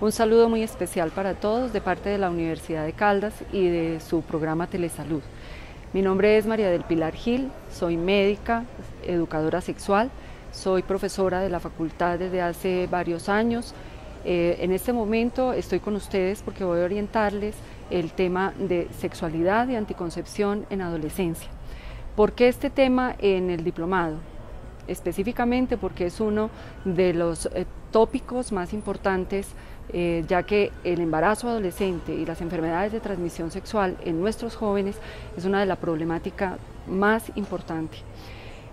Un saludo muy especial para todos de parte de la Universidad de Caldas y de su programa Telesalud. Mi nombre es María del Pilar Gil, soy médica, educadora sexual, soy profesora de la facultad desde hace varios años. En este momento estoy con ustedes porque voy a orientarles el tema de sexualidad y anticoncepción en adolescencia. ¿Por qué este tema en el diplomado? Específicamente porque es uno de los tópicos más importantes, ya que el embarazo adolescente y las enfermedades de transmisión sexual en nuestros jóvenes es una de las problemáticas más importantes.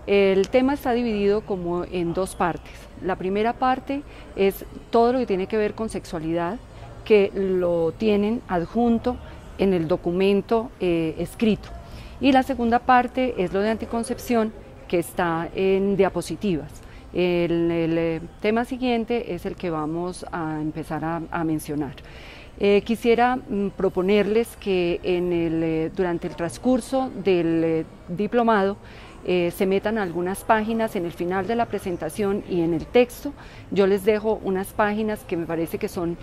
El tema está dividido como en dos partes. La primera parte es todo lo que tiene que ver con sexualidad, que lo tienen adjunto en el documento escrito. Y la segunda parte es lo de anticoncepción, que está en diapositivas. El tema siguiente es el que vamos a empezar a mencionar. Quisiera proponerles que durante el transcurso del diplomado se metan algunas páginas en el final de la presentación y en el texto. Yo les dejo unas páginas que me parece que son,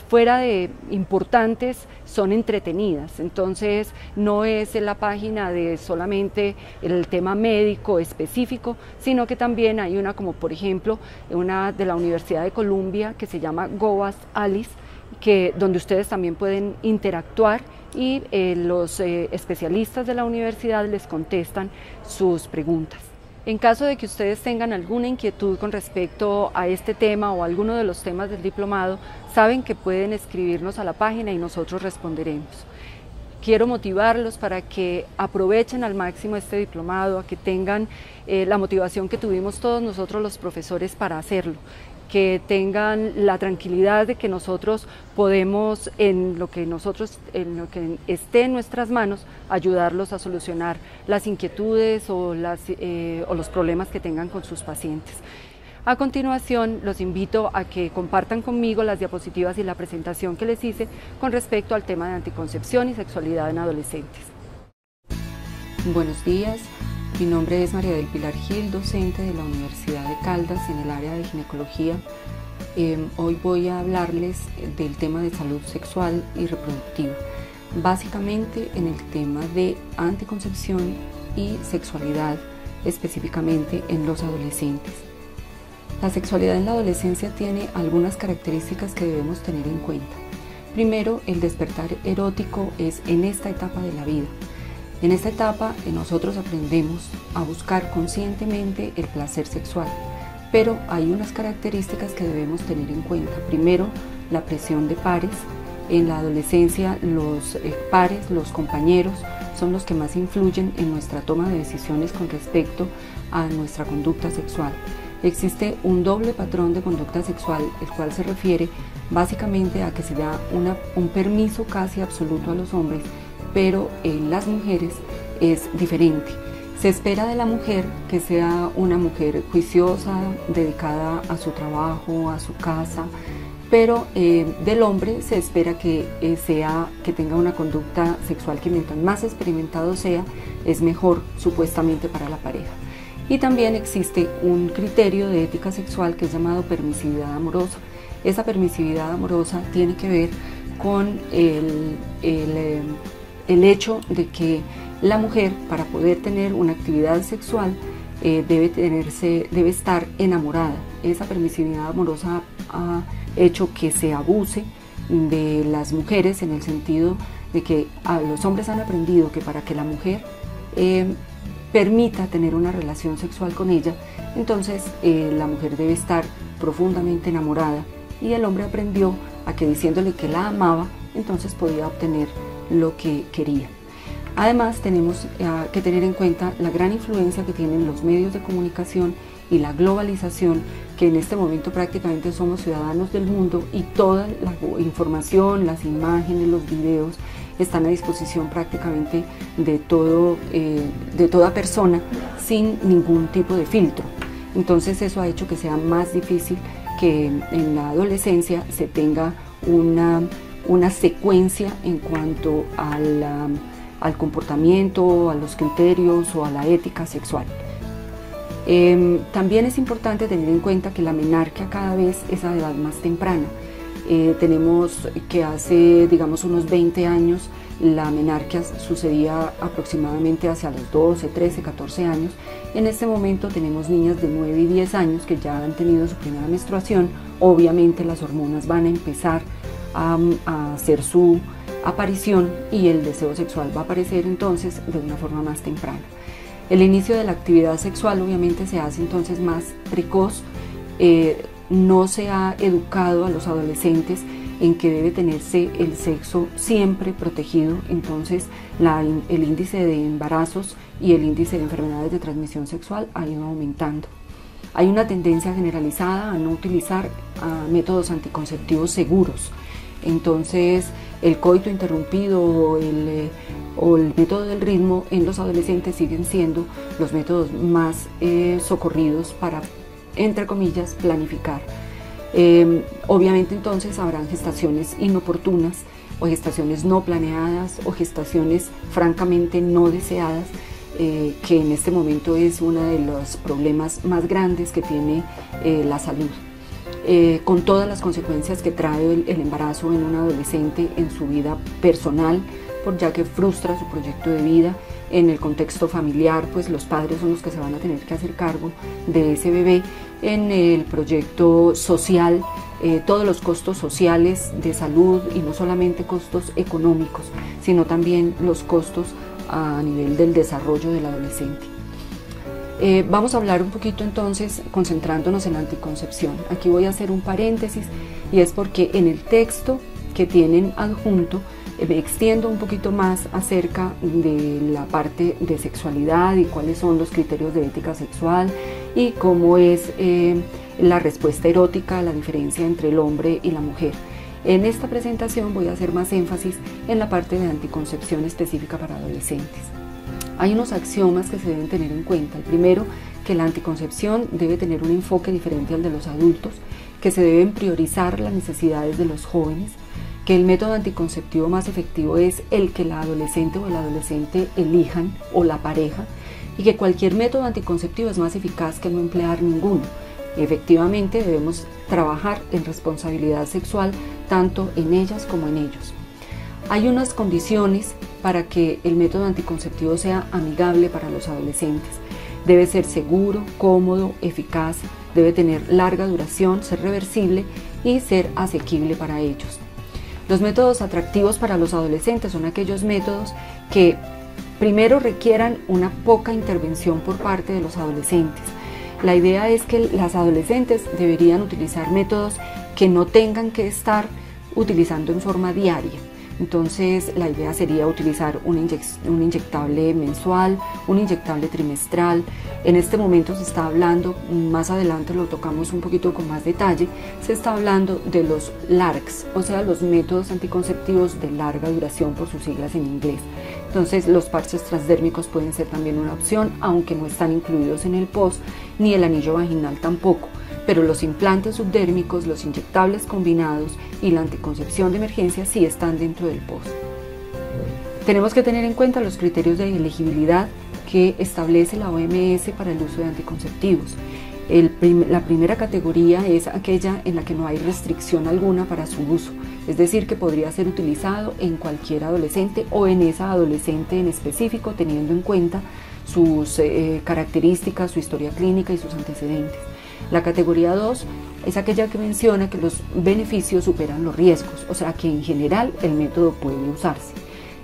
fuera de importantes, son entretenidas. Entonces no es la página de solamente el tema médico específico, sino que también hay una, como por ejemplo una de la Universidad de Columbia, que se llama Go Ask Alice, donde ustedes también pueden interactuar y los especialistas de la universidad les contestan sus preguntas. En caso de que ustedes tengan alguna inquietud con respecto a este tema o alguno de los temas del diplomado, saben que pueden escribirnos a la página y nosotros responderemos. Quiero motivarlos para que aprovechen al máximo este diplomado, a que tengan la motivación que tuvimos todos nosotros los profesores para hacerlo, que tengan la tranquilidad de que nosotros podemos, en lo que esté en nuestras manos, ayudarlos a solucionar las inquietudes o los problemas que tengan con sus pacientes. A continuación, los invito a que compartan conmigo las diapositivas y la presentación que les hice con respecto al tema de anticoncepción y sexualidad en adolescentes. Buenos días. Mi nombre es María del Pilar Gil, docente de la Universidad de Caldas en el área de ginecología. Hoy voy a hablarles del tema de salud sexual y reproductiva, básicamente en el tema de anticoncepción y sexualidad, específicamente en los adolescentes. La sexualidad en la adolescencia tiene algunas características que debemos tener en cuenta. Primero, el despertar erótico es en esta etapa de la vida. En esta etapa nosotros aprendemos a buscar conscientemente el placer sexual, pero hay unas características que debemos tener en cuenta. Primero, la presión de pares. En la adolescencia los pares, los compañeros, son los que más influyen en nuestra toma de decisiones con respecto a nuestra conducta sexual. Existe un doble patrón de conducta sexual, el cual se refiere básicamente a que se da un permiso casi absoluto a los hombres, pero en las mujeres es diferente. Se espera de la mujer que sea una mujer juiciosa, dedicada a su trabajo, a su casa, pero del hombre se espera que tenga una conducta sexual que mientras más experimentado sea, es mejor supuestamente para la pareja. Y también existe un criterio de ética sexual que es llamado permisividad amorosa. Esa permisividad amorosa tiene que ver con el hecho de que la mujer, para poder tener una actividad sexual, debe estar enamorada. Esa permisividad amorosa ha hecho que se abuse de las mujeres, en el sentido de que los hombres han aprendido que para que la mujer permita tener una relación sexual con ella, entonces la mujer debe estar profundamente enamorada, y el hombre aprendió a que diciéndole que la amaba, entonces podía obtener lo que quería. Además, tenemos que tener en cuenta la gran influencia que tienen los medios de comunicación y la globalización, que en este momento prácticamente somos ciudadanos del mundo y toda la información, las imágenes, los videos están a disposición prácticamente de toda persona sin ningún tipo de filtro. Entonces eso ha hecho que sea más difícil que en la adolescencia se tenga una secuencia en cuanto al comportamiento, a los criterios o a la ética sexual. También es importante tener en cuenta que la menarquia cada vez es a edad más temprana. Tenemos que hace, digamos, unos 20 años la menarquia sucedía aproximadamente hacia los 12, 13, 14 años. En este momento tenemos niñas de 9 y 10 años que ya han tenido su primera menstruación. Obviamente las hormonas van a empezar a hacer su aparición y el deseo sexual va a aparecer entonces de una forma más temprana. El inicio de la actividad sexual obviamente se hace entonces más precoz. No se ha educado a los adolescentes en que debe tenerse el sexo siempre protegido, entonces el índice de embarazos y el índice de enfermedades de transmisión sexual ha ido aumentando. Hay una tendencia generalizada a no utilizar métodos anticonceptivos seguros, entonces el coito interrumpido o el método del ritmo en los adolescentes siguen siendo los métodos más socorridos para, entre comillas, planificar. Obviamente entonces habrán gestaciones inoportunas o gestaciones no planeadas o gestaciones francamente no deseadas, que en este momento es uno de los problemas más grandes que tiene la salud, con todas las consecuencias que trae el embarazo en un adolescente en su vida personal, ya que frustra su proyecto de vida. En el contexto familiar, pues los padres son los que se van a tener que hacer cargo de ese bebé. En el proyecto social, todos los costos sociales de salud, y no solamente costos económicos, sino también los costos a nivel del desarrollo del adolescente. Vamos a hablar un poquito entonces concentrándonos en la anticoncepción. Aquí voy a hacer un paréntesis, y es porque en el texto que tienen adjunto me extiendo un poquito más acerca de la parte de sexualidad y cuáles son los criterios de ética sexual y cómo es la respuesta erótica, la diferencia entre el hombre y la mujer. En esta presentación voy a hacer más énfasis en la parte de anticoncepción específica para adolescentes. Hay unos axiomas que se deben tener en cuenta. El primero, que la anticoncepción debe tener un enfoque diferente al de los adultos, que se deben priorizar las necesidades de los jóvenes, que el método anticonceptivo más efectivo es el que la adolescente o el adolescente elijan, o la pareja, y que cualquier método anticonceptivo es más eficaz que no emplear ninguno. Efectivamente debemos trabajar en responsabilidad sexual tanto en ellas como en ellos. Hay unas condiciones para que el método anticonceptivo sea amigable para los adolescentes. Debe ser seguro, cómodo, eficaz, debe tener larga duración, ser reversible y ser asequible para ellos. Los métodos atractivos para los adolescentes son aquellos métodos que primero requieran una poca intervención por parte de los adolescentes. La idea es que las adolescentes deberían utilizar métodos que no tengan que estar utilizando en forma diaria. Entonces la idea sería utilizar un inyectable mensual, un inyectable trimestral. En este momento se está hablando, más adelante lo tocamos un poquito con más detalle, se está hablando de los LARCs, o sea, los métodos anticonceptivos de larga duración, por sus siglas en inglés. Entonces los parches transdérmicos pueden ser también una opción, aunque no están incluidos en el POS, ni el anillo vaginal tampoco. Pero los implantes subdérmicos, los inyectables combinados y la anticoncepción de emergencia sí están dentro del POS. Tenemos que tener en cuenta los criterios de elegibilidad que establece la OMS para el uso de anticonceptivos. La primera categoría es aquella en la que no hay restricción alguna para su uso, es decir, que podría ser utilizado en cualquier adolescente o en esa adolescente en específico, teniendo en cuenta sus características, su historia clínica y sus antecedentes. La categoría 2 es aquella que menciona que los beneficios superan los riesgos, o sea que en general el método puede usarse.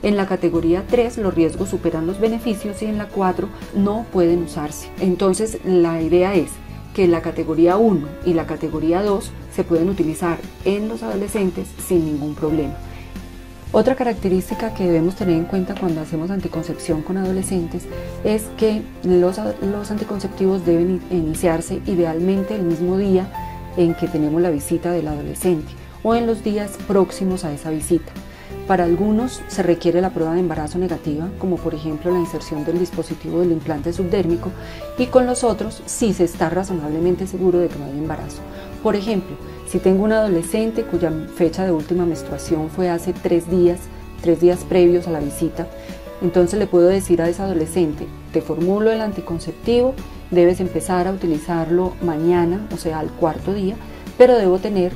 En la categoría 3 los riesgos superan los beneficios y en la 4 no pueden usarse. Entonces la idea es que la categoría 1 y la categoría 2 se pueden utilizar en los adolescentes sin ningún problema. Otra característica que debemos tener en cuenta cuando hacemos anticoncepción con adolescentes es que los anticonceptivos deben iniciarse idealmente el mismo día en que tenemos la visita del adolescente o en los días próximos a esa visita. Para algunos se requiere la prueba de embarazo negativa, como por ejemplo la inserción del dispositivo del implante subdérmico, y con los otros sí se está razonablemente seguro de que no hay embarazo. Por ejemplo, si tengo un adolescente cuya fecha de última menstruación fue hace 3 días previos a la visita, entonces le puedo decir a ese adolescente: te formulo el anticonceptivo, debes empezar a utilizarlo mañana, o sea al 4.º día, pero debo tener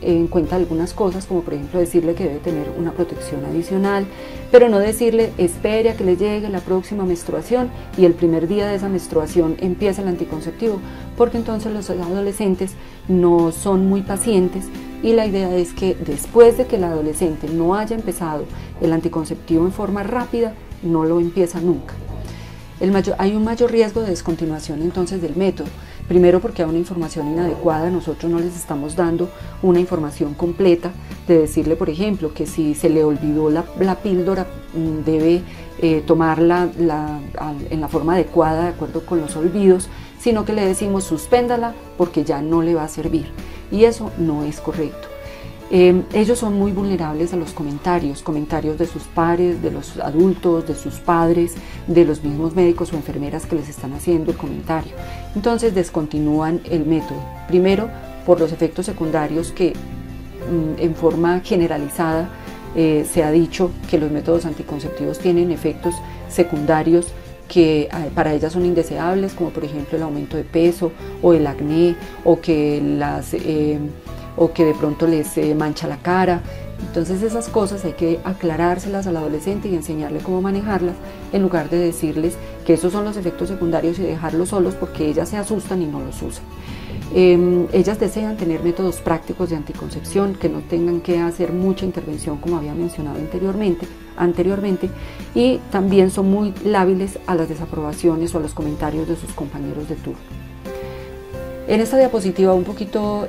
en cuenta algunas cosas, como por ejemplo decirle que debe tener una protección adicional, pero no decirle espere a que le llegue la próxima menstruación y el primer día de esa menstruación empieza el anticonceptivo, porque entonces los adolescentes no son muy pacientes y la idea es que después de que el adolescente no haya empezado el anticonceptivo en forma rápida, no lo empieza nunca. Hay un mayor riesgo de descontinuación entonces del método. Primero porque hay una información inadecuada, nosotros no les estamos dando una información completa de decirle, por ejemplo, que si se le olvidó la píldora debe tomarla en la forma adecuada de acuerdo con los olvidos, sino que le decimos suspéndala porque ya no le va a servir, y eso no es correcto. Ellos son muy vulnerables a los comentarios de sus pares, de los adultos, de sus padres, de los mismos médicos o enfermeras que les están haciendo el comentario. Entonces descontinúan el método, primero por los efectos secundarios que en forma generalizada se ha dicho que los métodos anticonceptivos tienen efectos secundarios que para ellas son indeseables, como por ejemplo el aumento de peso o el acné o que de pronto les mancha la cara. Entonces esas cosas hay que aclarárselas al adolescente y enseñarle cómo manejarlas, en lugar de decirles que esos son los efectos secundarios y dejarlos solos porque ellas se asustan y no los usan. Ellas desean tener métodos prácticos de anticoncepción que no tengan que hacer mucha intervención, como había mencionado anteriormente, y también son muy lábiles a las desaprobaciones o a los comentarios de sus compañeros de turno. En esta diapositiva un poquito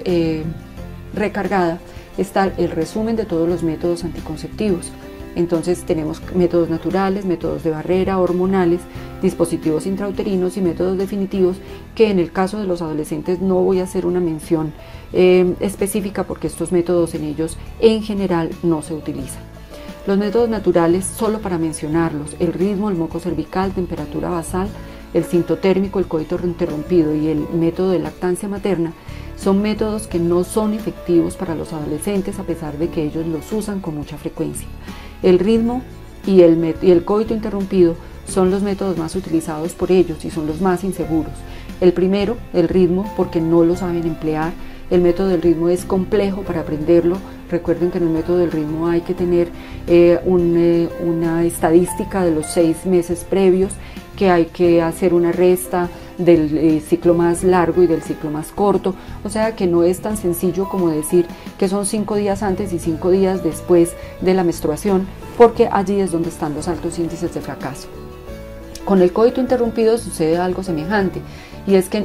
recargada está el resumen de todos los métodos anticonceptivos. Entonces tenemos métodos naturales, métodos de barrera, hormonales, dispositivos intrauterinos y métodos definitivos, que en el caso de los adolescentes no voy a hacer una mención específica porque estos métodos en ellos en general no se utilizan. Los métodos naturales, solo para mencionarlos: el ritmo, el moco cervical, temperatura basal, el sintotérmico, el coito interrumpido y el método de lactancia materna, son métodos que no son efectivos para los adolescentes a pesar de que ellos los usan con mucha frecuencia. El ritmo y el coito interrumpido son los métodos más utilizados por ellos y son los más inseguros. El primero, el ritmo, porque no lo saben emplear. El método del ritmo es complejo para aprenderlo. Recuerden que en el método del ritmo hay que tener una estadística de los 6 meses previos, que hay que hacer una resta del ciclo más largo y del ciclo más corto, o sea que no es tan sencillo como decir que son 5 días antes y 5 días después de la menstruación, porque allí es donde están los altos índices de fracaso. Con el coito interrumpido sucede algo semejante, y es que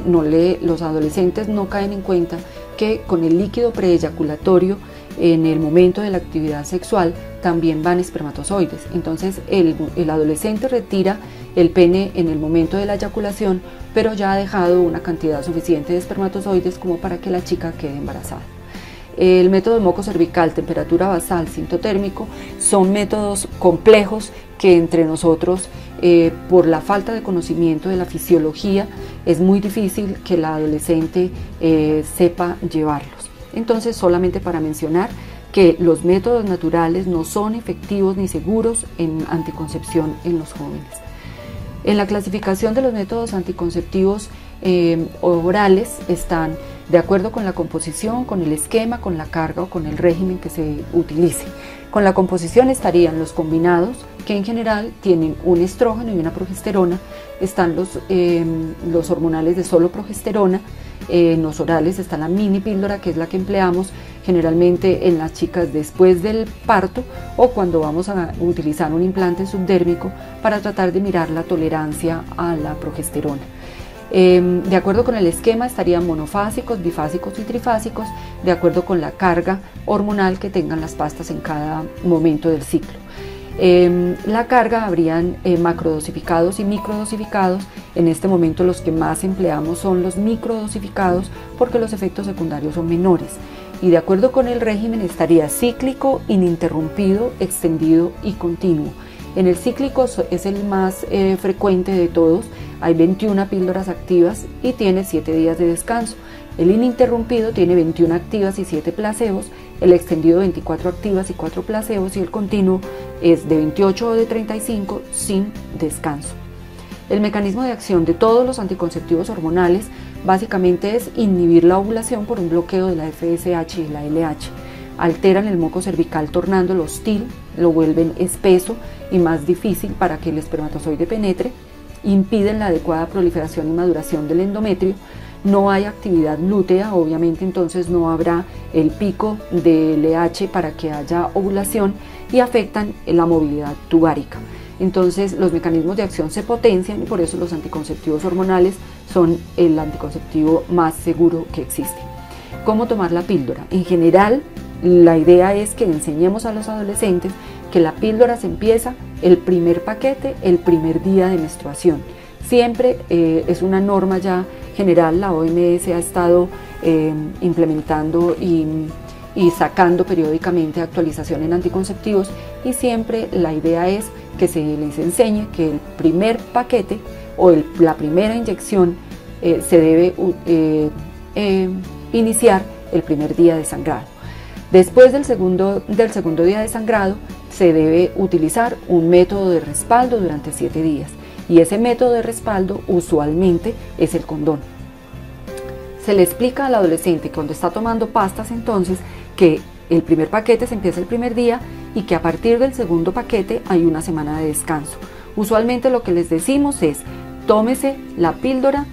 los adolescentes no caen en cuenta que con el líquido preeyaculatorio en el momento de la actividad sexual también van espermatozoides. Entonces el adolescente retira el pene en el momento de la eyaculación, pero ya ha dejado una cantidad suficiente de espermatozoides como para que la chica quede embarazada. El método de moco cervical, temperatura basal, sintotérmico, son métodos complejos que entre nosotros, por la falta de conocimiento de la fisiología, es muy difícil que la adolescente sepa llevarlos. Entonces, solamente para mencionar que los métodos naturales no son efectivos ni seguros en anticoncepción en los jóvenes. En la clasificación de los métodos anticonceptivos orales están de acuerdo con la composición, con el esquema, con la carga o con el régimen que se utilice. Con la composición estarían los combinados, que en general tienen un estrógeno y una progesterona. Están los hormonales de solo progesterona. En los orales está la mini píldora, que es la que empleamos generalmente en las chicas después del parto o cuando vamos a utilizar un implante subdérmico para tratar de mirar la tolerancia a la progesterona. De acuerdo con el esquema estarían monofásicos, bifásicos y trifásicos, de acuerdo con la carga hormonal que tengan las pastas en cada momento del ciclo. La carga habrían macrodosificados y microdosificados. En este momento los que más empleamos son los microdosificados porque los efectos secundarios son menores. Y de acuerdo con el régimen estaría cíclico, ininterrumpido, extendido y continuo. En el cíclico es el más frecuente de todos, hay 21 píldoras activas y tiene 7 días de descanso. El ininterrumpido tiene 21 activas y 7 placebos, el extendido 24 activas y 4 placebos y el continuo es de 28 o de 35 sin descanso. El mecanismo de acción de todos los anticonceptivos hormonales básicamente es inhibir la ovulación por un bloqueo de la FSH y la LH. Alteran el moco cervical tornándolo hostil, lo vuelven espeso y más difícil para que el espermatozoide penetre, impiden la adecuada proliferación y maduración del endometrio, no hay actividad lútea, obviamente entonces no habrá el pico de LH para que haya ovulación y afectan la movilidad tubárica. Entonces los mecanismos de acción se potencian y por eso los anticonceptivos hormonales son el anticonceptivo más seguro que existe. ¿Cómo tomar la píldora? En general, la idea es que enseñemos a los adolescentes que la píldora se empieza el primer paquete, el primer día de menstruación. Siempre es una norma ya general, la OMS ha estado implementando y sacando periódicamente actualización en anticonceptivos y siempre la idea es que se les enseñe que el primer paquete o la primera inyección se debe iniciar el primer día de sangrado. Después del segundo día de sangrado se debe utilizar un método de respaldo durante 7 días y ese método de respaldo usualmente es el condón. Se le explica al adolescente cuando está tomando pastas entonces que el primer paquete se empieza el primer día y que a partir del segundo paquete hay una semana de descanso. Usualmente lo que les decimos es tómese la píldora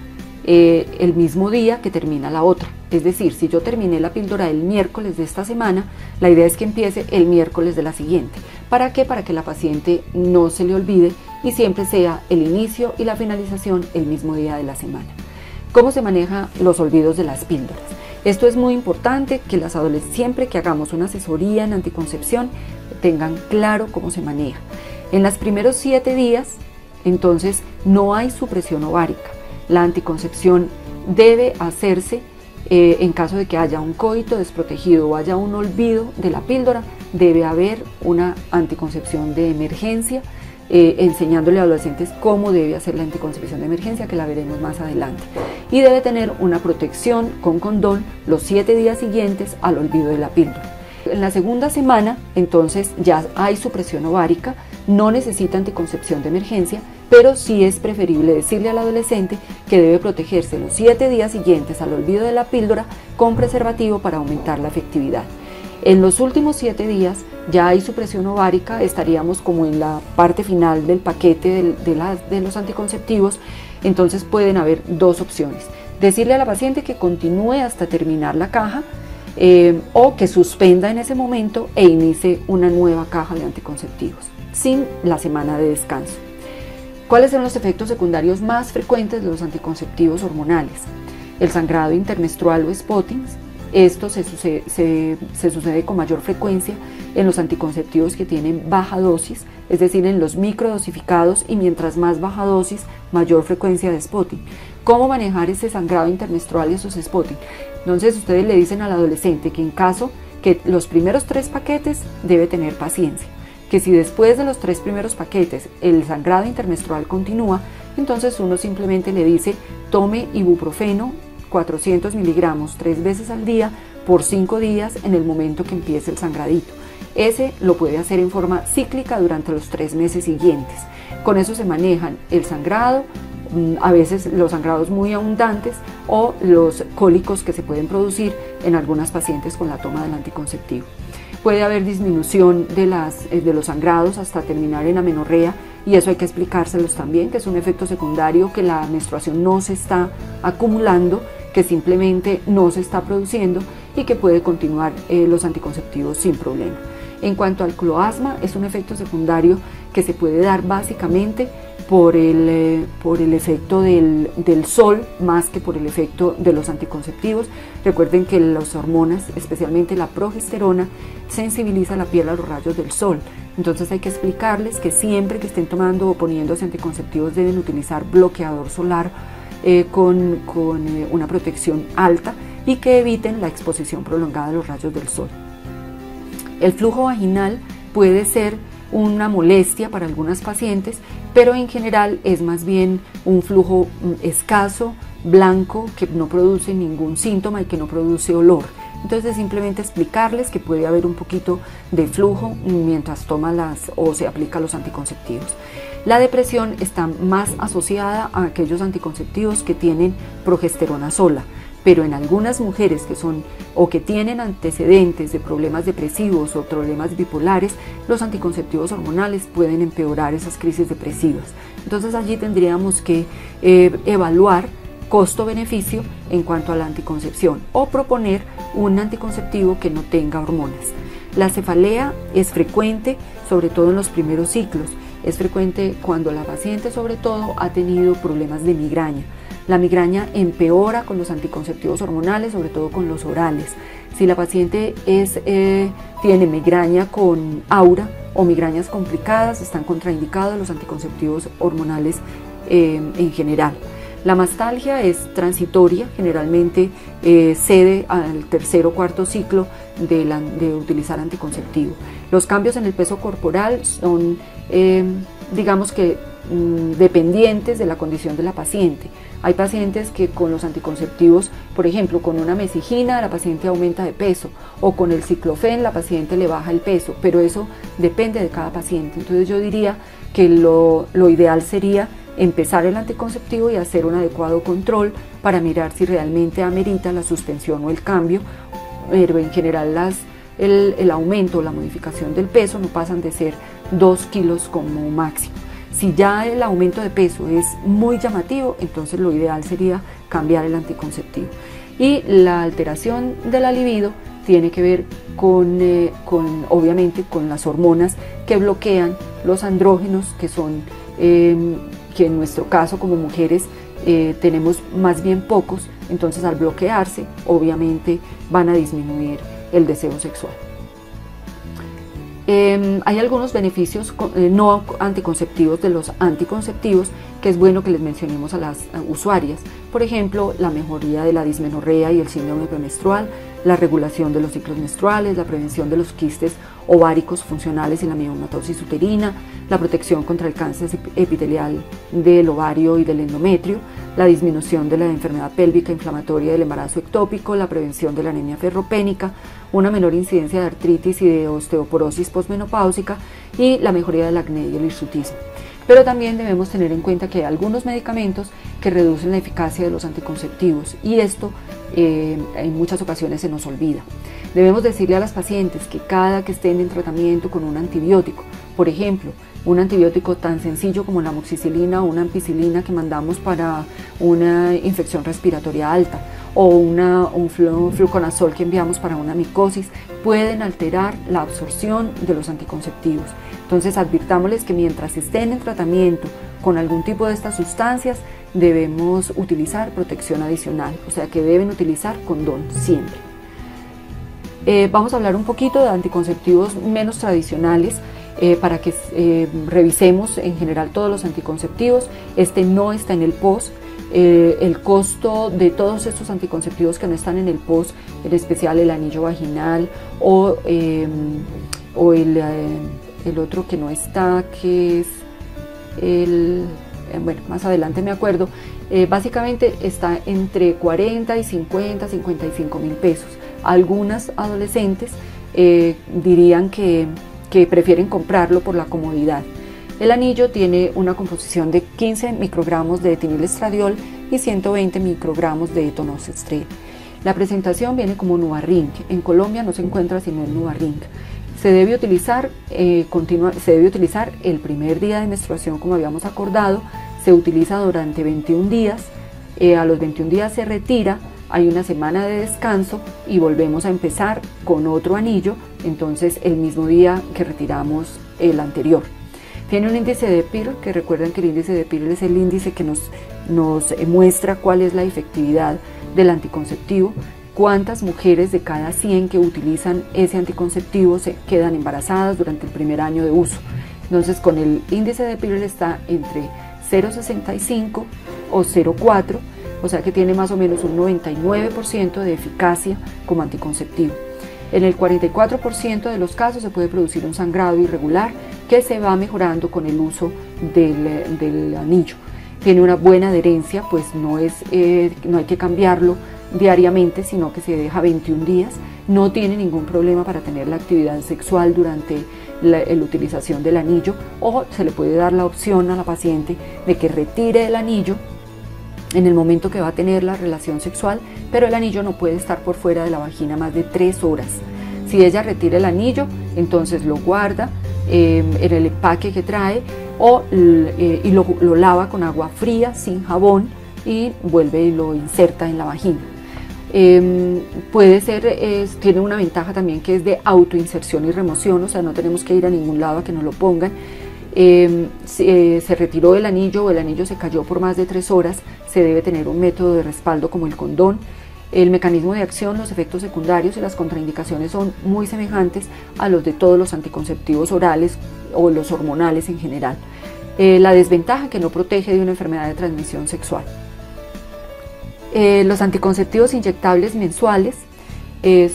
el mismo día que termina la otra. Es decir, si yo terminé la píldora el miércoles de esta semana, la idea es que empiece el miércoles de la siguiente. ¿Para qué? Para que la paciente no se le olvide y siempre sea el inicio y la finalización el mismo día de la semana. ¿Cómo se manejan los olvidos de las píldoras? Esto es muy importante que las adolescentes, siempre que hagamos una asesoría en anticoncepción, tengan claro cómo se maneja. En los primeros 7 días, entonces, no hay supresión ovárica. La anticoncepción debe hacerse en caso de que haya un coito desprotegido o haya un olvido de la píldora, debe haber una anticoncepción de emergencia, enseñándole a adolescentes cómo debe hacer la anticoncepción de emergencia, que la veremos más adelante. Y debe tener una protección con condón los 7 días siguientes al olvido de la píldora. En la segunda semana, entonces, ya hay supresión ovárica, no necesita anticoncepción de emergencia, pero sí es preferible decirle al adolescente que debe protegerse los 7 días siguientes al olvido de la píldora con preservativo para aumentar la efectividad. En los últimos 7 días ya hay supresión ovárica, estaríamos como en la parte final del paquete de los anticonceptivos, entonces pueden haber 2 opciones. Decirle a la paciente que continúe hasta terminar la caja o que suspenda en ese momento e inicie una nueva caja de anticonceptivos sin la semana de descanso. ¿Cuáles son los efectos secundarios más frecuentes de los anticonceptivos hormonales? El sangrado intermenstrual o spottings. Esto se sucede con mayor frecuencia en los anticonceptivos que tienen baja dosis, es decir, en los microdosificados, y mientras más baja dosis, mayor frecuencia de spotting. ¿Cómo manejar ese sangrado intermenstrual y esos spotting? Entonces ustedes le dicen al adolescente que en caso que los primeros 3 paquetes debe tener paciencia, que si después de los 3 primeros paquetes el sangrado intermenstrual continúa, entonces uno simplemente le dice tome ibuprofeno 400 miligramos 3 veces al día por 5 días en el momento que empiece el sangradito. Ese lo puede hacer en forma cíclica durante los 3 meses siguientes. Con eso se manejan el sangrado, a veces los sangrados muy abundantes o los cólicos que se pueden producir en algunas pacientes con la toma del anticonceptivo. Puede haber disminución de los sangrados hasta terminar en amenorrea, y eso hay que explicárselos también, que es un efecto secundario, que la menstruación no se está acumulando, que simplemente no se está produciendo y que puede continuar los anticonceptivos sin problema. En cuanto al cloasma, es un efecto secundario que se puede dar básicamente por el efecto del sol más que por el efecto de los anticonceptivos. Recuerden que las hormonas, especialmente la progesterona, sensibiliza la piel a los rayos del sol. Entonces hay que explicarles que siempre que estén tomando o poniéndose anticonceptivos deben utilizar bloqueador solar con una protección alta y que eviten la exposición prolongada a los rayos del sol. El flujo vaginal puede ser una molestia para algunas pacientes, pero en general es más bien un flujo escaso, blanco, que no produce ningún síntoma y que no produce olor. Entonces simplemente explicarles que puede haber un poquito de flujo mientras toma o se aplica los anticonceptivos. La depresión está más asociada a aquellos anticonceptivos que tienen progesterona sola, pero en algunas mujeres que son o que tienen antecedentes de problemas depresivos o problemas bipolares, los anticonceptivos hormonales pueden empeorar esas crisis depresivas. Entonces allí tendríamos que evaluar costo-beneficio en cuanto a la anticoncepción o proponer un anticonceptivo que no tenga hormonas. La cefalea es frecuente, sobre todo en los primeros ciclos. Es frecuente cuando la paciente sobre todo ha tenido problemas de migraña. La migraña empeora con los anticonceptivos hormonales, sobre todo con los orales. Si la paciente tiene migraña con aura o migrañas complicadas, están contraindicados los anticonceptivos hormonales en general. La mastalgia es transitoria, generalmente cede al tercer o cuarto ciclo de utilizar anticonceptivo. Los cambios en el peso corporal son, digamos que, dependientes de la condición de la paciente. Hay pacientes que con los anticonceptivos, por ejemplo, con una mesigina la paciente aumenta de peso o con el ciclofen la paciente le baja el peso, pero eso depende de cada paciente. Entonces yo diría que lo ideal sería empezar el anticonceptivo y hacer un adecuado control para mirar si realmente amerita la suspensión o el cambio, pero en general el aumento o la modificación del peso no pasan de ser 2 kilos como máximo. Si ya el aumento de peso es muy llamativo, entonces lo ideal sería cambiar el anticonceptivo. Y la alteración de la libido tiene que ver obviamente con las hormonas que bloquean los andrógenos, que son que en nuestro caso como mujeres tenemos más bien pocos, entonces al bloquearse obviamente van a disminuir el deseo sexual. Hay algunos beneficios no anticonceptivos de los anticonceptivos que es bueno que les mencionemos a las usuarias. Por ejemplo, la mejoría de la dismenorrea y el síndrome premenstrual, la regulación de los ciclos menstruales, la prevención de los quistes ováricos funcionales y la mielomatosis uterina, la protección contra el cáncer epitelial del ovario y del endometrio, la disminución de la enfermedad pélvica inflamatoria del embarazo ectópico, la prevención de la anemia ferropénica, una menor incidencia de artritis y de osteoporosis postmenopáusica y la mejoría del acné y el hirsutismo. Pero también debemos tener en cuenta que hay algunos medicamentos que reducen la eficacia de los anticonceptivos y esto en muchas ocasiones se nos olvida. Debemos decirle a las pacientes que cada que estén en tratamiento con un antibiótico, por ejemplo, un antibiótico tan sencillo como la amoxicilina o una ampicilina que mandamos para una infección respiratoria alta o un fluconazol que enviamos para una micosis, pueden alterar la absorción de los anticonceptivos. Entonces advirtámosles que mientras estén en tratamiento con algún tipo de estas sustancias debemos utilizar protección adicional, o sea que deben utilizar condón siempre. Vamos a hablar un poquito de anticonceptivos menos tradicionales para que revisemos en general todos los anticonceptivos. Este no está en el POS. El costo de todos estos anticonceptivos que no están en el POS, en especial el anillo vaginal o el otro que no está, que es bueno, más adelante me acuerdo, básicamente está entre 40 y 50, 55 mil pesos. Algunas adolescentes dirían que prefieren comprarlo por la comodidad. El anillo tiene una composición de 15 microgramos de etinilestradiol y 120 microgramos de etonoxestrel. La presentación viene como Nuvaring. En Colombia no se encuentra sino el Nuvaring. Se debe utilizar el primer día de menstruación como habíamos acordado. Se utiliza durante 21 días. A los 21 días se retira. Hay una semana de descanso y volvemos a empezar con otro anillo, entonces el mismo día que retiramos el anterior. Tiene un índice de Pearl, que recuerden que el índice de Pearl es el índice que nos muestra cuál es la efectividad del anticonceptivo, cuántas mujeres de cada 100 que utilizan ese anticonceptivo se quedan embarazadas durante el primer año de uso. Entonces con el índice de Pearl está entre 0,65 o 0,4, o sea que tiene más o menos un 99% de eficacia como anticonceptivo. En el 44% de los casos se puede producir un sangrado irregular que se va mejorando con el uso del anillo. Tiene una buena adherencia, pues no hay que cambiarlo diariamente, sino que se deja 21 días, no tiene ningún problema para tener la actividad sexual durante la utilización del anillo, o se le puede dar la opción a la paciente de que retire el anillo en el momento que va a tener la relación sexual, pero el anillo no puede estar por fuera de la vagina más de 3 horas. Si ella retira el anillo, entonces lo guarda en el empaque que trae y lo lava con agua fría, sin jabón, y vuelve y lo inserta en la vagina. Puede ser, tiene una ventaja también, que es de autoinserción y remoción, o sea, no tenemos que ir a ningún lado a que nos lo pongan. Se retiró el anillo o el anillo se cayó por más de 3 horas, se debe tener un método de respaldo como el condón. El mecanismo de acción, los efectos secundarios y las contraindicaciones son muy semejantes a los de todos los anticonceptivos orales o los hormonales en general. La desventaja, que no protege de una enfermedad de transmisión sexual. Los anticonceptivos inyectables mensuales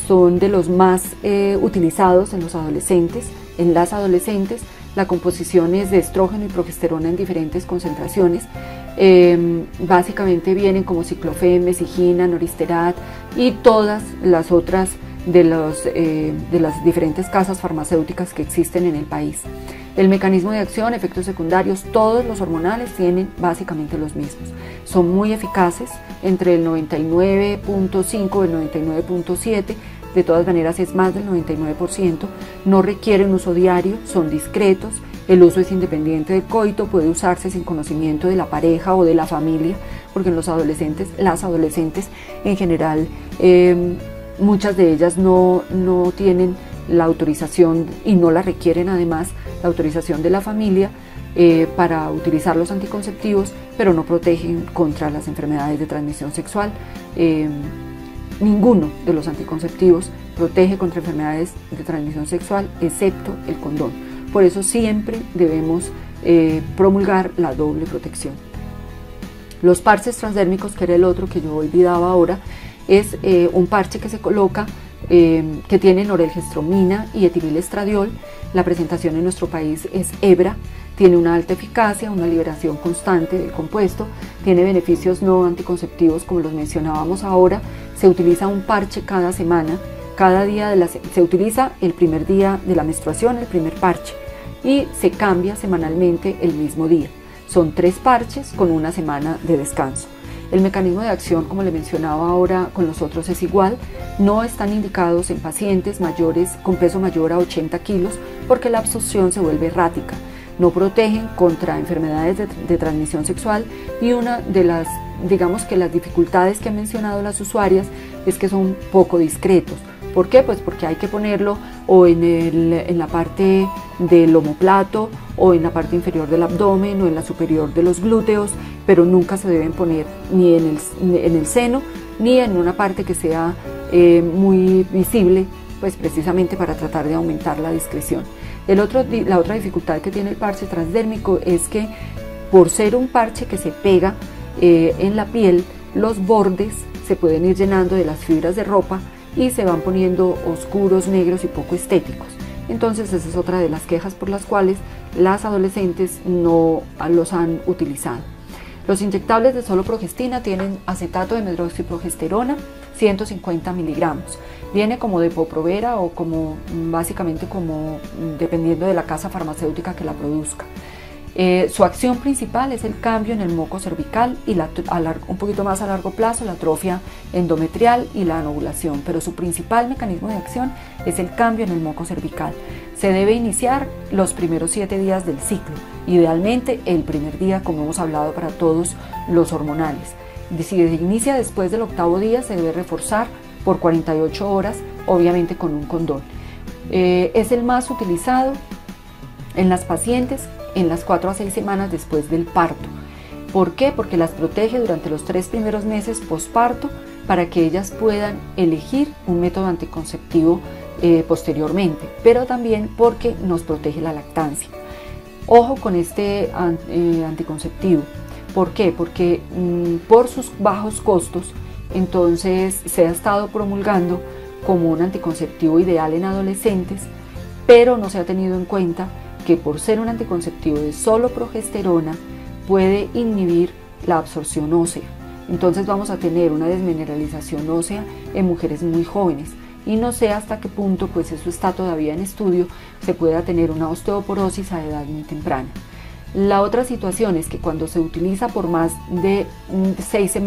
son de los más utilizados en los adolescentes, en las adolescentes. La composición es de estrógeno y progesterona en diferentes concentraciones. Básicamente vienen como ciclofén, mesigina, noristerat y todas las otras de las diferentes casas farmacéuticas que existen en el país. El mecanismo de acción, efectos secundarios, todos los hormonales tienen básicamente los mismos. Son muy eficaces, entre el 99.5 y el 99.7%, de todas maneras es más del 99%, no requieren uso diario, son discretos, el uso es independiente del coito, puede usarse sin conocimiento de la pareja o de la familia, porque en las adolescentes en general, muchas de ellas no tienen la autorización y no la requieren además, la autorización de la familia para utilizar los anticonceptivos, pero no protegen contra las enfermedades de transmisión sexual. Ninguno de los anticonceptivos protege contra enfermedades de transmisión sexual, excepto el condón. Por eso siempre debemos promulgar la doble protección. Los parches transdérmicos, que era el otro que yo olvidaba ahora, es un parche que se coloca que tiene norelgestromina y etililestradiol. La presentación en nuestro país es hebra, tiene una alta eficacia, una liberación constante del compuesto, tiene beneficios no anticonceptivos como los mencionábamos ahora. Se utiliza un parche cada semana, cada día se utiliza el primer día de la menstruación, el primer parche, y se cambia semanalmente el mismo día. Son 3 parches con una semana de descanso. El mecanismo de acción, como le mencionaba ahora, con los otros es igual. No están indicados en pacientes mayores con peso mayor a 80 kilos porque la absorción se vuelve errática. No protegen contra enfermedades de transmisión sexual, y una de las, digamos que las dificultades que han mencionado las usuarias es que son poco discretos. ¿Por qué? Pues porque hay que ponerlo o en la parte del omóplato, o en la parte inferior del abdomen, o en la superior de los glúteos, pero nunca se deben poner ni en el seno, ni en una parte que sea muy visible, pues precisamente para tratar de aumentar la discreción. La otra dificultad que tiene el parche transdérmico es que, por ser un parche que se pega en la piel, los bordes se pueden ir llenando de las fibras de ropa y se van poniendo oscuros, negros y poco estéticos. Entonces esa es otra de las quejas por las cuales las adolescentes no los han utilizado. Los inyectables de solo progestina tienen acetato de medroxiprogesterona, 150 miligramos. Viene como Depo-Provera o como, básicamente como, dependiendo de la casa farmacéutica que la produzca. Su acción principal es el cambio en el moco cervical y un poquito más a largo plazo la atrofia endometrial y la anovulación, pero su principal mecanismo de acción es el cambio en el moco cervical. Se debe iniciar los primeros 7 días del ciclo, idealmente el primer día, como hemos hablado para todos los hormonales. Si se inicia después del 8º día, se debe reforzar por 48 horas, obviamente con un condón. Es el más utilizado en las pacientes en las 4 a 6 semanas después del parto. ¿Por qué? Porque las protege durante los 3 primeros meses posparto, para que ellas puedan elegir un método anticonceptivo posteriormente, pero también porque nos protege la lactancia. Ojo con este anticonceptivo. ¿Por qué? Porque por sus bajos costos, entonces se ha estado promulgando como un anticonceptivo ideal en adolescentes, pero no se ha tenido en cuenta que por ser un anticonceptivo de solo progesterona puede inhibir la absorción ósea. Entonces vamos a tener una desmineralización ósea en mujeres muy jóvenes. Y no sé hasta qué punto, pues eso está todavía en estudio, se pueda tener una osteoporosis a edad muy temprana. La otra situación es que cuando se utiliza por más de 6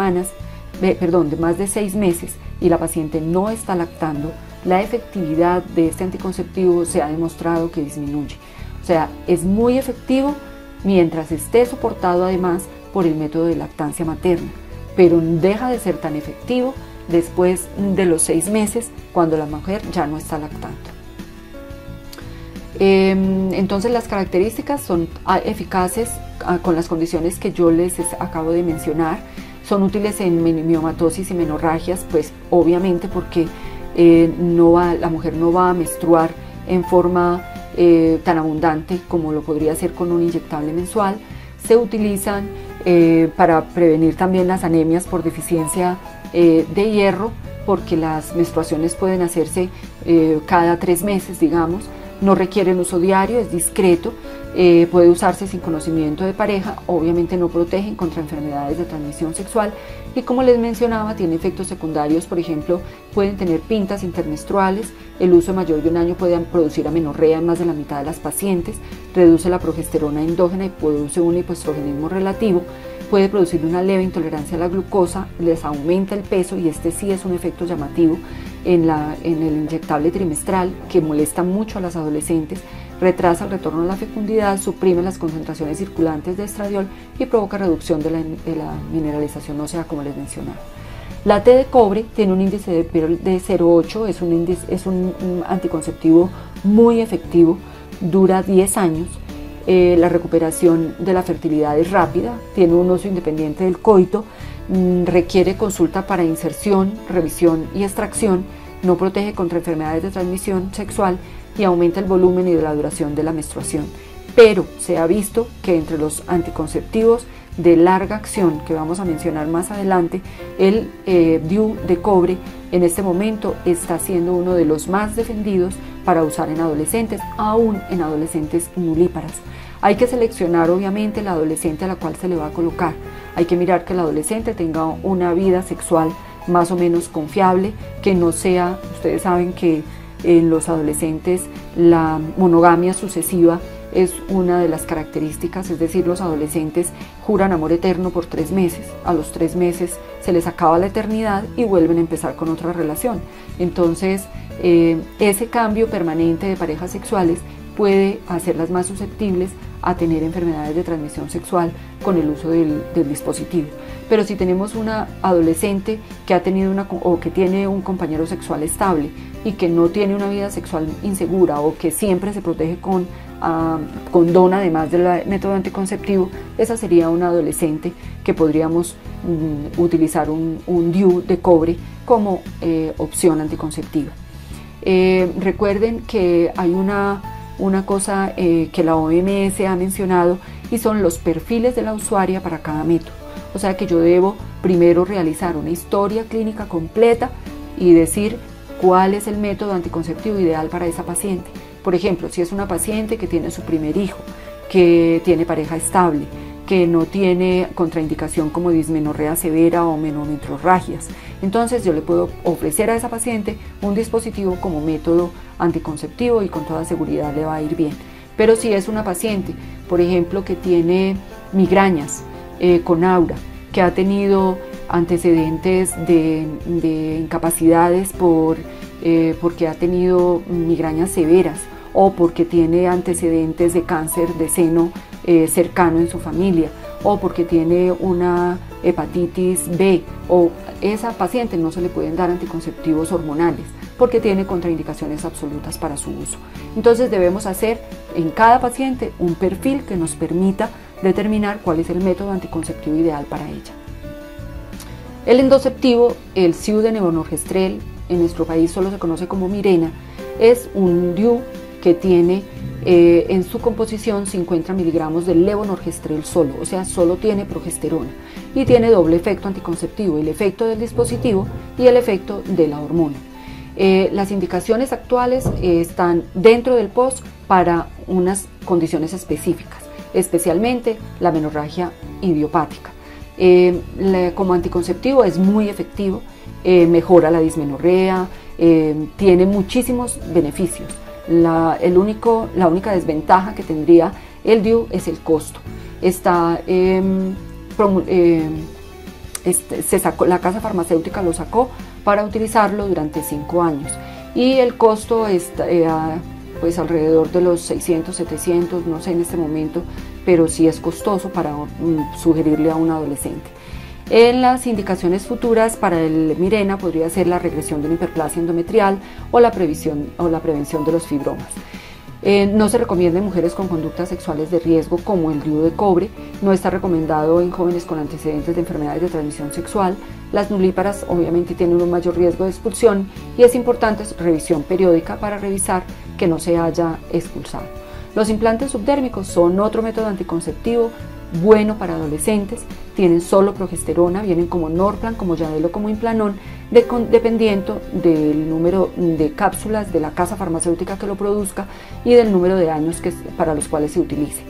meses y la paciente no está lactando, la efectividad de este anticonceptivo se ha demostrado que disminuye. O sea, es muy efectivo mientras esté soportado además por el método de lactancia materna, pero deja de ser tan efectivo después de los 6 meses cuando la mujer ya no está lactando. Entonces las características son eficaces con las condiciones que yo les acabo de mencionar. Son útiles en miomatosis y menorragias, pues obviamente porque la mujer no va a menstruar en forma tan abundante como lo podría hacer con un inyectable mensual. Se utilizan para prevenir también las anemias por deficiencia de hierro, porque las menstruaciones pueden hacerse cada 3 meses, digamos. No requieren uso diario, es discreto, puede usarse sin conocimiento de pareja, obviamente no protegen contra enfermedades de transmisión sexual y, como les mencionaba, tiene efectos secundarios. Por ejemplo, pueden tener pintas intermenstruales, el uso mayor de un año puede producir amenorrea en más de la mitad de las pacientes, reduce la progesterona endógena y produce un hipoestrogenismo relativo, puede producir una leve intolerancia a la glucosa, les aumenta el peso y este sí es un efecto llamativo en el inyectable trimestral que molesta mucho a las adolescentes, retrasa el retorno a la fecundidad, suprime las concentraciones circulantes de estradiol y provoca reducción de la mineralización ósea, como les mencionaba. La T de cobre tiene un índice de 0,8, es un anticonceptivo muy efectivo, dura 10 años. La recuperación de la fertilidad es rápida, tiene un uso independiente del coito, requiere consulta para inserción, revisión y extracción, no protege contra enfermedades de transmisión sexual y aumenta el volumen y la duración de la menstruación. Pero se ha visto que entre los anticonceptivos de larga acción que vamos a mencionar más adelante, el DIU de cobre en este momento está siendo uno de los más defendidos para usar en adolescentes, aún en adolescentes nulíparas. Hay que seleccionar obviamente la adolescente a la cual se le va a colocar. Hay que mirar que el adolescente tenga una vida sexual más o menos confiable, que no sea, ustedes saben que en los adolescentes la monogamia sucesiva es una de las características, es decir, los adolescentes juran amor eterno por 3 meses, a los 3 meses se les acaba la eternidad y vuelven a empezar con otra relación. Entonces, ese cambio permanente de parejas sexuales puede hacerlas más susceptibles a tener enfermedades de transmisión sexual con el uso del dispositivo. Pero si tenemos una adolescente que ha tenido o que tiene un compañero sexual estable y que no tiene una vida sexual insegura o que siempre se protege con condón además del método anticonceptivo, esa sería una adolescente que podríamos utilizar un DIU de cobre como opción anticonceptiva. Recuerden que hay una cosa que la OMS ha mencionado y son los perfiles de la usuaria para cada método. O sea que yo debo primero realizar una historia clínica completa y decir cuál es el método anticonceptivo ideal para esa paciente. Por ejemplo, si es una paciente que tiene su primer hijo, que tiene pareja estable, que no tiene contraindicación como dismenorrea severa o menorragias, entonces yo le puedo ofrecer a esa paciente un dispositivo como método anticonceptivo y con toda seguridad le va a ir bien. Pero si es una paciente, por ejemplo, que tiene migrañas con aura, que ha tenido antecedentes de incapacidades porque ha tenido migrañas severas o porque tiene antecedentes de cáncer de seno cercano en su familia o porque tiene una hepatitis B, o esa paciente no se le pueden dar anticonceptivos hormonales porque tiene contraindicaciones absolutas para su uso. Entonces debemos hacer en cada paciente un perfil que nos permita determinar cuál es el método anticonceptivo ideal para ella. El endoceptivo, el SIU de levonorgestrel, en nuestro país solo se conoce como Mirena, es un DIU que tiene en su composición 50 miligramos de levonorgestrel solo, o sea, solo tiene progesterona y tiene doble efecto anticonceptivo, el efecto del dispositivo y el efecto de la hormona. Las indicaciones actuales están dentro del POS para unas condiciones específicas, especialmente la menorragia idiopática. Como anticonceptivo es muy efectivo, mejora la dismenorrea, tiene muchísimos beneficios. La única desventaja que tendría el DIU es el costo. La casa farmacéutica lo sacó para utilizarlo durante 5 años y el costo está pues alrededor de los 600, 700, no sé en este momento, pero sí es costoso para sugerirle a un adolescente. En las indicaciones futuras para el Mirena podría ser la regresión de una hiperplasia endometrial o la prevención de los fibromas. No se recomienda en mujeres con conductas sexuales de riesgo como el DIU de cobre, no está recomendado en jóvenes con antecedentes de enfermedades de transmisión sexual, las nulíparas obviamente tienen un mayor riesgo de expulsión y es importante revisión periódica para revisar que no se haya expulsado. Los implantes subdérmicos son otro método anticonceptivo bueno para adolescentes, tienen solo progesterona, vienen como Norplan, como Yadelo, como Implanon, dependiendo del número de cápsulas de la casa farmacéutica que lo produzca y del número de años para los cuales se utilice.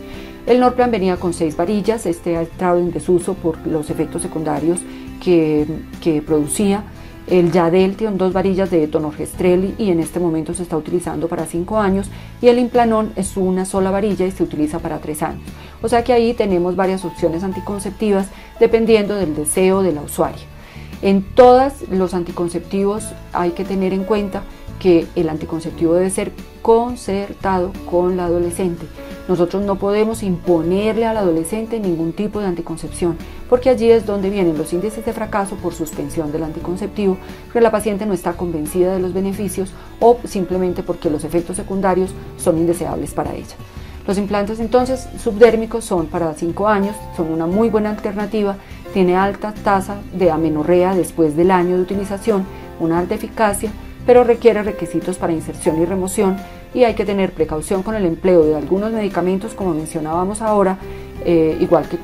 El Norplan venía con 6 varillas, este ha entrado en desuso por los efectos secundarios que producía. El Yadel tiene 2 varillas de tonorgestrel y en este momento se está utilizando para 5 años y el Implanon es una sola varilla y se utiliza para 3 años. O sea que ahí tenemos varias opciones anticonceptivas dependiendo del deseo de la usuaria. En todos los anticonceptivos hay que tener en cuenta que el anticonceptivo debe ser concertado con la adolescente. Nosotros no podemos imponerle al adolescente ningún tipo de anticoncepción, porque allí es donde vienen los índices de fracaso por suspensión del anticonceptivo, porque la paciente no está convencida de los beneficios o simplemente porque los efectos secundarios son indeseables para ella. Los implantes entonces subdérmicos son para 5 años, son una muy buena alternativa, tiene alta tasa de amenorrea después del año de utilización, una alta eficacia, pero requiere requisitos para inserción y remoción y hay que tener precaución con el empleo de algunos medicamentos como mencionábamos ahora, igual que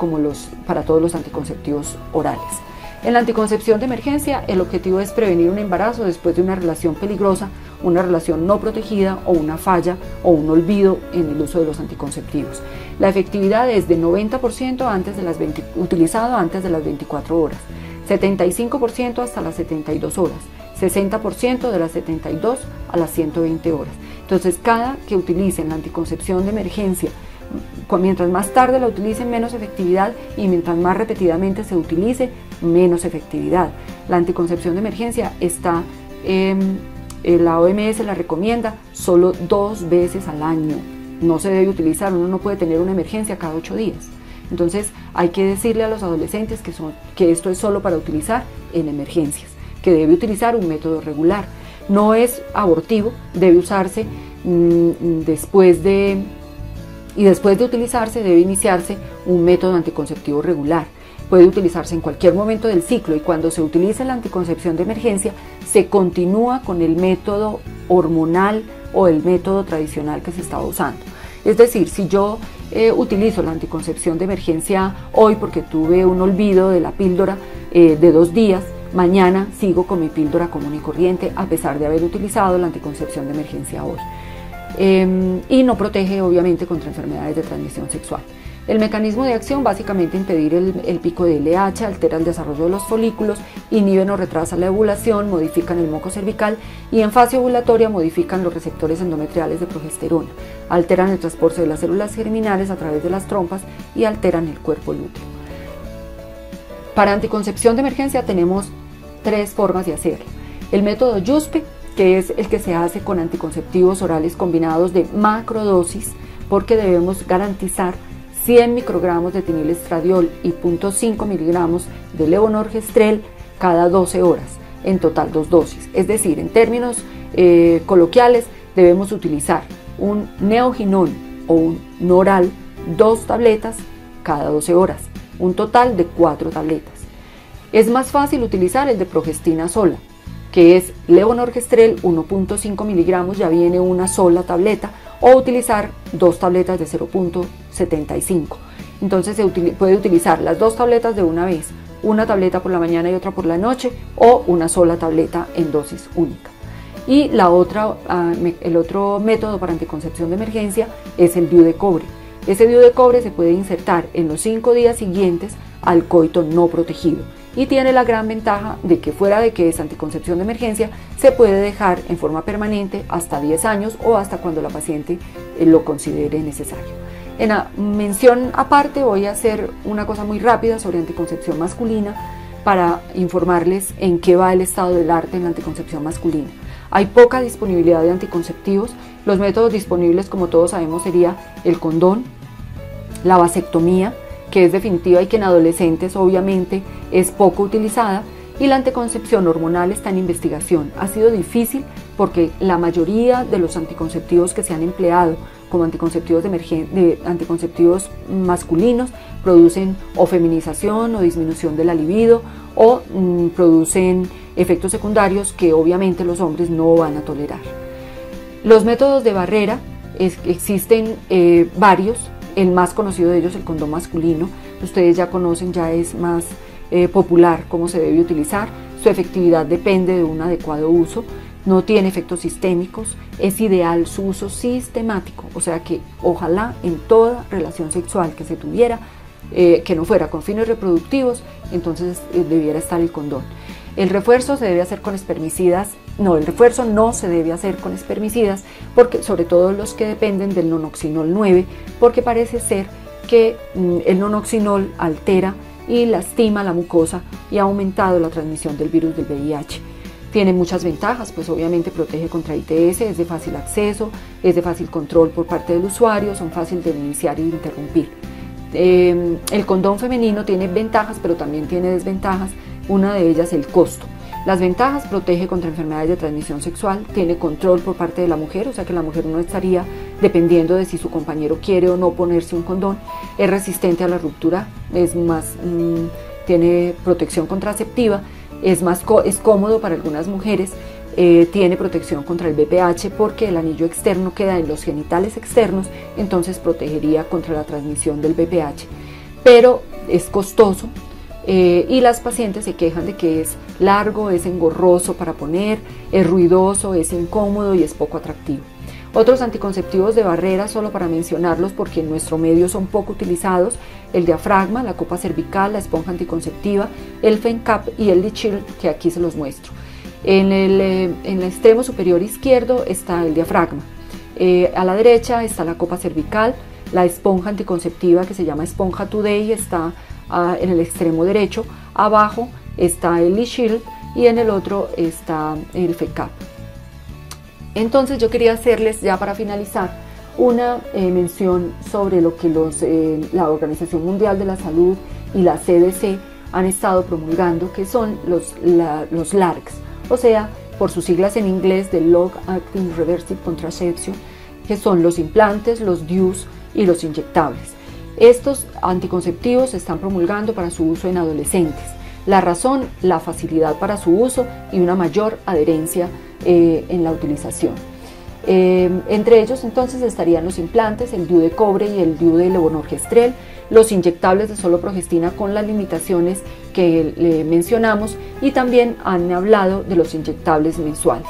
para todos los anticonceptivos orales. En la anticoncepción de emergencia el objetivo es prevenir un embarazo después de una relación peligrosa, una relación no protegida o una falla o un olvido en el uso de los anticonceptivos. La efectividad es de 90% utilizado antes de las 24 horas, 75% hasta las 72 horas, 60% de las 72 a las 120 horas. Entonces, cada que utilicen la anticoncepción de emergencia, mientras más tarde la utilicen, menos efectividad, y mientras más repetidamente se utilice, menos efectividad. La anticoncepción de emergencia está, la OMS la recomienda solo 2 veces al año. No se debe utilizar, uno no puede tener una emergencia cada 8 días. Entonces, hay que decirle a los adolescentes que esto es solo para utilizar en emergencias, que debe utilizar un método regular. No es abortivo, debe usarse después de utilizarse debe iniciarse un método anticonceptivo regular. Puede utilizarse en cualquier momento del ciclo y cuando se utiliza la anticoncepción de emergencia se continúa con el método hormonal o el método tradicional que se estaba usando. Es decir, si yo utilizo la anticoncepción de emergencia hoy porque tuve un olvido de la píldora de 2 días, mañana sigo con mi píldora común y corriente a pesar de haber utilizado la anticoncepción de emergencia hoy. Y no protege obviamente contra enfermedades de transmisión sexual. El mecanismo de acción básicamente impedir el pico de LH, altera el desarrollo de los folículos, inhiben o retrasan la ovulación, modifican el moco cervical y en fase ovulatoria modifican los receptores endometriales de progesterona, alteran el transporte de las células germinales a través de las trompas y alteran el cuerpo lúteo. Para anticoncepción de emergencia tenemos 3 formas de hacerlo. El método Yuspe, que es el que se hace con anticonceptivos orales combinados de macrodosis, porque debemos garantizar 100 microgramos de etinilestradiol y 0.5 miligramos de levonorgestrel cada 12 horas, en total 2 dosis. Es decir, en términos coloquiales, debemos utilizar un neoginón o un noral, 2 tabletas cada 12 horas, un total de 4 tabletas. Es más fácil utilizar el de progestina sola, que es levonorgestrel 1.5 miligramos, ya viene una sola tableta, o utilizar 2 tabletas de 0.75. Entonces se puede utilizar las 2 tabletas de una vez, una tableta por la mañana y otra por la noche, o una sola tableta en dosis única. Y el otro método para anticoncepción de emergencia es el DIU de cobre. Ese DIU de cobre se puede insertar en los 5 días siguientes al coito no protegido. Y tiene la gran ventaja de que fuera de que es anticoncepción de emergencia, se puede dejar en forma permanente hasta 10 años o hasta cuando la paciente lo considere necesario. En la mención aparte voy a hacer una cosa muy rápida sobre anticoncepción masculina para informarles en qué va el estado del arte en la anticoncepción masculina. Hay poca disponibilidad de anticonceptivos. Los métodos disponibles, como todos sabemos, sería el condón, la vasectomía, que es definitiva y que en adolescentes obviamente es poco utilizada, y la anticoncepción hormonal está en investigación. Ha sido difícil porque la mayoría de los anticonceptivos que se han empleado como anticonceptivos anticonceptivos masculinos producen o feminización o disminución de la libido o producen efectos secundarios que obviamente los hombres no van a tolerar. Los métodos de barrera, existen varios. El más conocido de ellos, el condón masculino, ustedes ya conocen, ya es más popular cómo se debe utilizar. Su efectividad depende de un adecuado uso, no tiene efectos sistémicos, es ideal su uso sistemático, o sea que ojalá en toda relación sexual que se tuviera, que no fuera con fines reproductivos, entonces debiera estar el condón. El refuerzo se debe hacer con espermicidas. No, el refuerzo no se debe hacer con espermicidas, porque, sobre todo los que dependen del nonoxinol 9, porque parece ser que el nonoxinol altera y lastima la mucosa y ha aumentado la transmisión del virus del VIH. Tiene muchas ventajas, pues obviamente protege contra ITS, es de fácil acceso, es de fácil control por parte del usuario, son fáciles de iniciar y de interrumpir. El condón femenino tiene ventajas, pero también tiene desventajas. Una de ellas, el costo. Las ventajas: protege contra enfermedades de transmisión sexual, tiene control por parte de la mujer, o sea que la mujer no estaría dependiendo de si su compañero quiere o no ponerse un condón. Es resistente a la ruptura, tiene protección contraceptiva, es cómodo para algunas mujeres, tiene protección contra el VPH porque el anillo externo queda en los genitales externos, entonces protegería contra la transmisión del VPH, pero es costoso. Y las pacientes se quejan de que es largo, es engorroso para poner, es ruidoso, es incómodo y es poco atractivo. Otros anticonceptivos de barrera, solo para mencionarlos porque en nuestro medio son poco utilizados: el diafragma, la copa cervical, la esponja anticonceptiva, el FENCAP y el Lichild, que aquí se los muestro. En el extremo superior izquierdo está el diafragma, a la derecha está la copa cervical, la esponja anticonceptiva que se llama esponja Today está en el extremo derecho, abajo está el Lichild y en el otro está el FENCAP. Entonces yo quería hacerles, ya para finalizar, una mención sobre lo que la Organización Mundial de la Salud y la CDC han estado promulgando, que son los LARCs, o sea, por sus siglas en inglés, de Long Acting Reversible Contraception, que son los implantes, los DIUs y los inyectables. Estos anticonceptivos se están promulgando para su uso en adolescentes. La razón: la facilidad para su uso y una mayor adherencia en la utilización. Entre ellos entonces estarían los implantes, el DIU de cobre y el DIU de levonorgestrel, los inyectables de solo progestina con las limitaciones que le mencionamos, y también han hablado de los inyectables mensuales.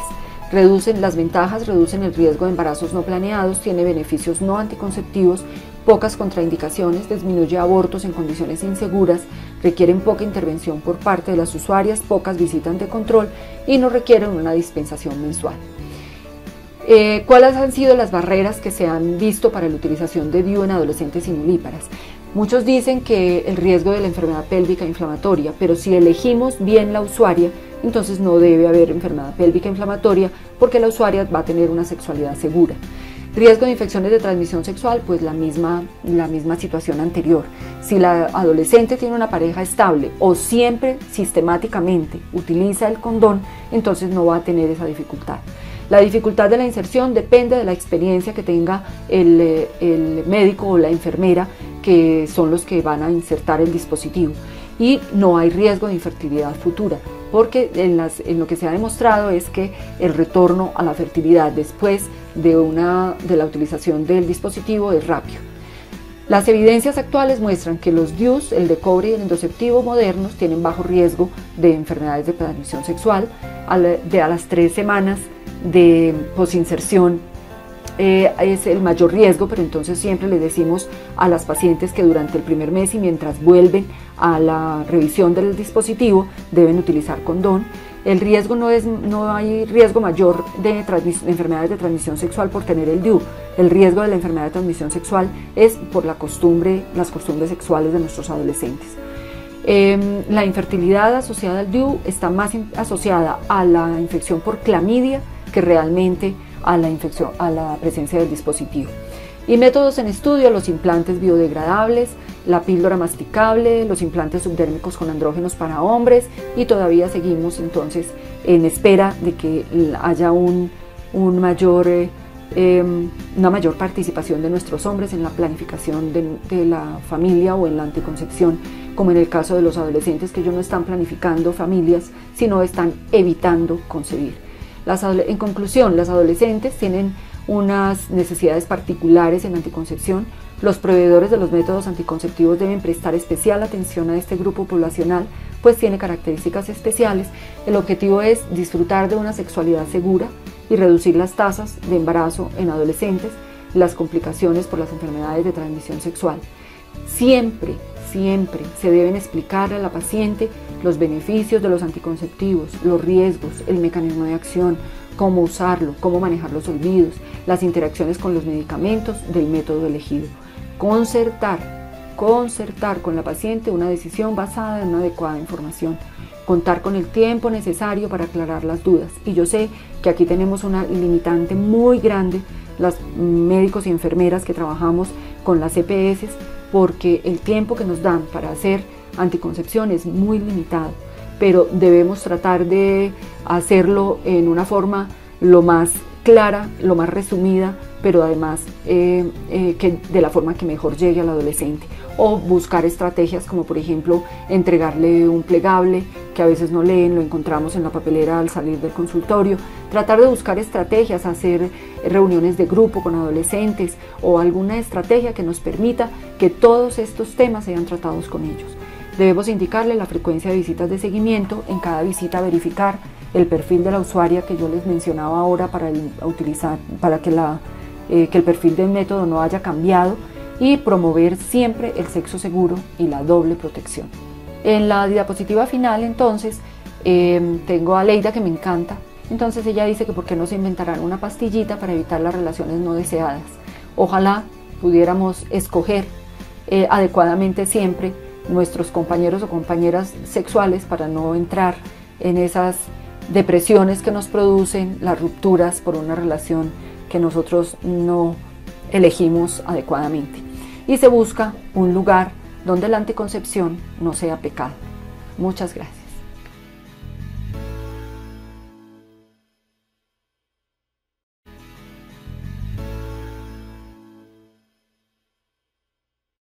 Las ventajas: reducen el riesgo de embarazos no planeados, tiene beneficios no anticonceptivos, pocas contraindicaciones, disminuye abortos en condiciones inseguras, requieren poca intervención por parte de las usuarias, pocas visitas de control y no requieren una dispensación mensual. ¿Cuáles han sido las barreras que se han visto para la utilización de DIU en adolescentes y nulíparas? Muchos dicen que el riesgo de la enfermedad pélvica inflamatoria, pero si elegimos bien la usuaria, entonces no debe haber enfermedad pélvica inflamatoria porque la usuaria va a tener una sexualidad segura. Riesgo de infecciones de transmisión sexual, pues la misma situación anterior. Si la adolescente tiene una pareja estable o siempre sistemáticamente utiliza el condón, entonces no va a tener esa dificultad. La dificultad de la inserción depende de la experiencia que tenga el médico o la enfermera, que son los que van a insertar el dispositivo. Y no hay riesgo de infertilidad futura, porque en lo que se ha demostrado es que el retorno a la fertilidad después de la utilización del dispositivo es rápido. Las evidencias actuales muestran que los DIUs, el de cobre y el endoceptivo modernos, tienen bajo riesgo de enfermedades de transmisión sexual. A las 3 semanas de posinserción es el mayor riesgo, pero entonces siempre les decimos a las pacientes que durante el primer mes y mientras vuelven a la revisión del dispositivo deben utilizar condón. El riesgo no hay riesgo mayor de enfermedades de transmisión sexual por tener el DIU. El riesgo de la enfermedad de transmisión sexual es por las costumbres sexuales de nuestros adolescentes. La infertilidad asociada al DIU está más asociada a la infección por clamidia que realmente a la presencia del dispositivo. Y métodos en estudio: los implantes biodegradables, la píldora masticable, los implantes subdérmicos con andrógenos para hombres, y todavía seguimos entonces en espera de que haya una mayor participación de nuestros hombres en la planificación de la familia o en la anticoncepción, como en el caso de los adolescentes, que ellos no están planificando familias, sino están evitando concebir. En conclusión, las adolescentes tienen unas necesidades particulares en anticoncepción. Los proveedores de los métodos anticonceptivos deben prestar especial atención a este grupo poblacional, pues tiene características especiales. El objetivo es disfrutar de una sexualidad segura y reducir las tasas de embarazo en adolescentes y las complicaciones por las enfermedades de transmisión sexual. Siempre se deben explicar a la paciente los beneficios de los anticonceptivos, los riesgos, el mecanismo de acción, cómo usarlo, cómo manejar los olvidos, las interacciones con los medicamentos del método elegido. Concertar con la paciente una decisión basada en una adecuada información. Contar con el tiempo necesario para aclarar las dudas. Y yo sé que aquí tenemos una limitante muy grande, los médicos y enfermeras que trabajamos con las EPS, porque el tiempo que nos dan para hacer anticoncepción es muy limitado, pero debemos tratar de hacerlo en una forma lo más clara, lo más resumida, pero además que de la forma que mejor llegue al adolescente. O buscar estrategias como, por ejemplo, entregarle un plegable que a veces no leen, lo encontramos en la papelera al salir del consultorio. Tratar de buscar estrategias, hacer reuniones de grupo con adolescentes o alguna estrategia que nos permita que todos estos temas sean tratados con ellos. Debemos indicarle la frecuencia de visitas de seguimiento. En cada visita verificar el perfil de la usuaria que yo les mencionaba ahora para que el perfil del método no haya cambiado, y promover siempre el sexo seguro y la doble protección. En la diapositiva final, entonces, tengo a Leida, que me encanta. Entonces ella dice que por qué no se inventarán una pastillita para evitar las relaciones no deseadas. Ojalá pudiéramos escoger adecuadamente siempre nuestros compañeros o compañeras sexuales para no entrar en esas depresiones que nos producen las rupturas por una relación que nosotros no elegimos adecuadamente. Y se busca un lugar donde la anticoncepción no sea pecado. Muchas gracias.